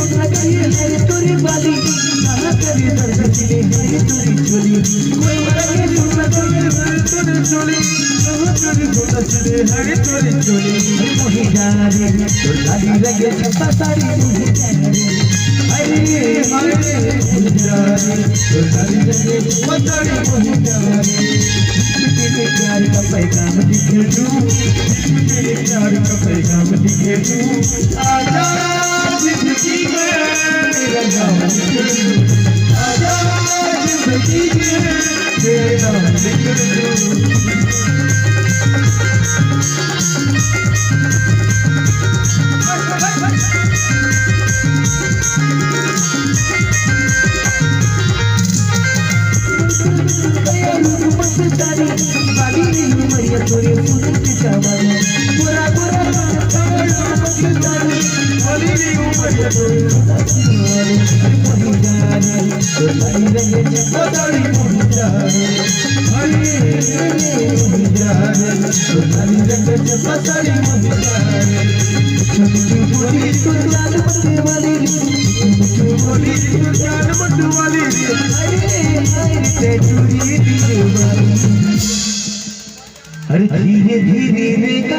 तोरी बाली कहाँ करे दर्द दिले हरे तोरी चोली कोई लगे सुना तोरी चोली कहाँ करे दर्द दिले हरे तोरी चोली मोही जाने तो सारी लगे चंपा सारी मोही जाने अरे मोही जाने तो सारी लगे चंपा सारी मोही जाने तेरे प्यार का पैगाम दिखे तू तेरे प्यार का पैगाम दिखे तू आजा जिंदगी में तेरा नाम लिख दूं आजा जिंदगी में तेरा नाम लिख तोरे फूल की चावल पूरा पूरा ताड़ी वाली नी उमरिया तोरे मोही जाने तो सारी रंगे चंपाड़ी मोही जाने हरी मोही जाने तो सारी रंगे चंपाड़ी मोही जाने छोटी बोली तो जान मत वाली छोटी बोली तो जान मत वाली अरे ते चूड़ी दी वाली अरे धीरे धीरे रे का